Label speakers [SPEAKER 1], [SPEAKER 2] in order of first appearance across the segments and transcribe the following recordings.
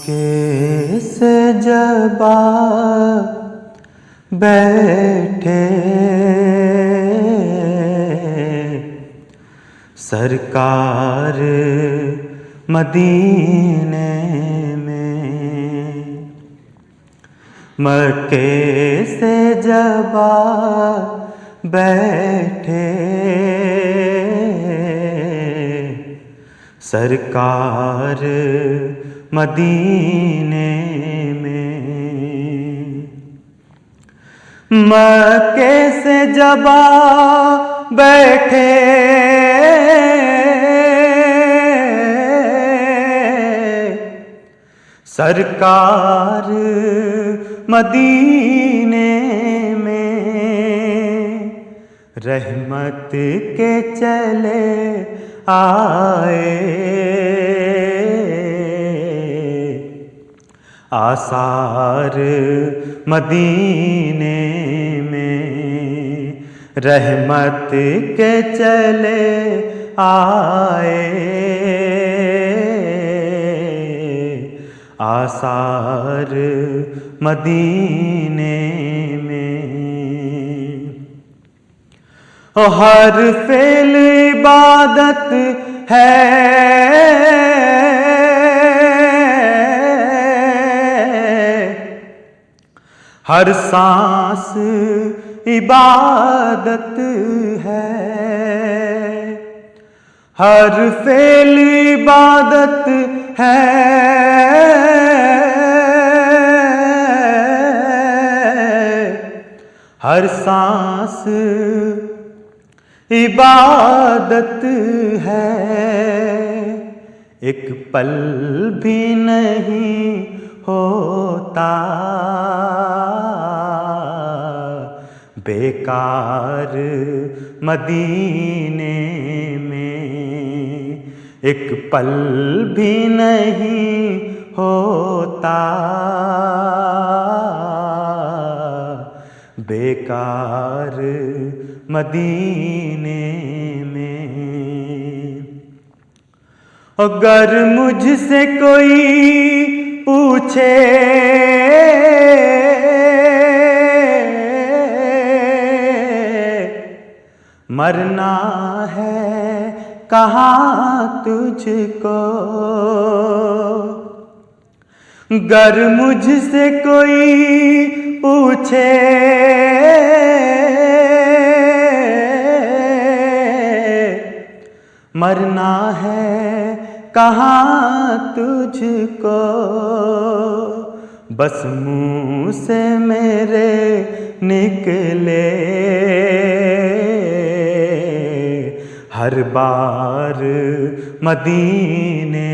[SPEAKER 1] मक्के से जब बैठे सरकार मदीने में, मक्के से जब बैठे सरकार मदीने में, मक्के से जब बैठे सरकार मदीने में, रहमत के चले आए आसार मदीने में, रहमत के चले आए आसार मदीने में। हर फेल इबादत है, हर सांस इबादत है, हर फेल इबादत है, हर सांस इबादत है। एक पल भी नहीं होता बेकार मदीने में, एक पल भी नहीं होता बेकार मदीने में। अगर मुझसे कोई पूछे मरना है कहाँ तुझको, गर मुझसे कोई पूछे मरना है कहाँ तुझको, बस मुँह से मेरे निकले हर बार मदीने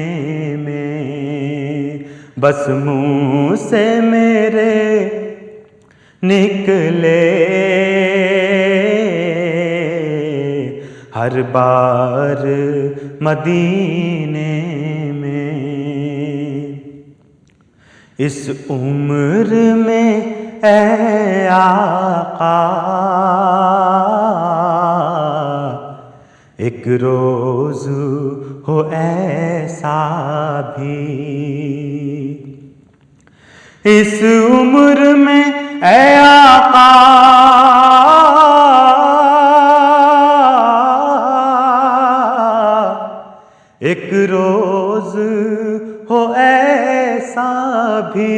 [SPEAKER 1] में, बस मुँह से मेरे निकले हर बार मदीने में। इस उम्र में ऐ आका एक रोज़ हो ऐसा भी, इस उम्र में ऐ आका एक रोज़ हो ऐसा भी,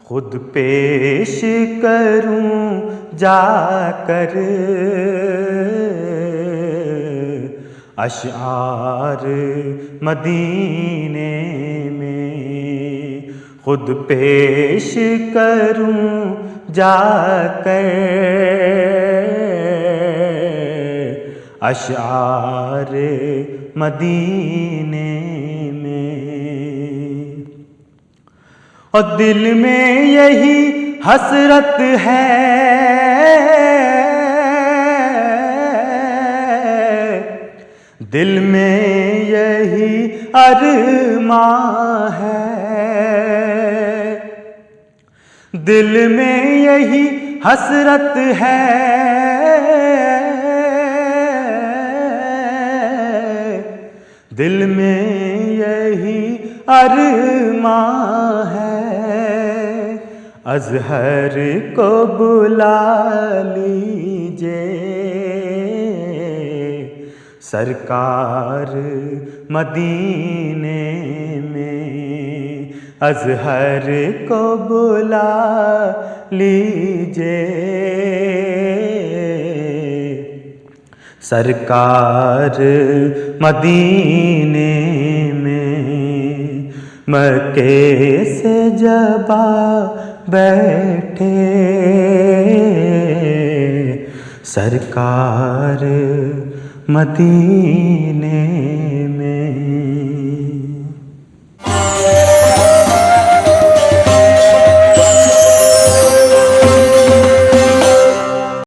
[SPEAKER 1] खुद पेश करूं जाकर अशआर मदीने में, खुद पेश करूं जाकर अशआर मदीने में। और दिल में यही हसरत है, दिल में यही अरमां है, दिल में यही हसरत है, दिल में यही अरमां है। अज़हर को बुला लीजिए, सरकार मदीने में। अज़हर को बुला लीजिए, सरकार मदीने में। मक्के से जब आ बैठे, सरकार मदीने में।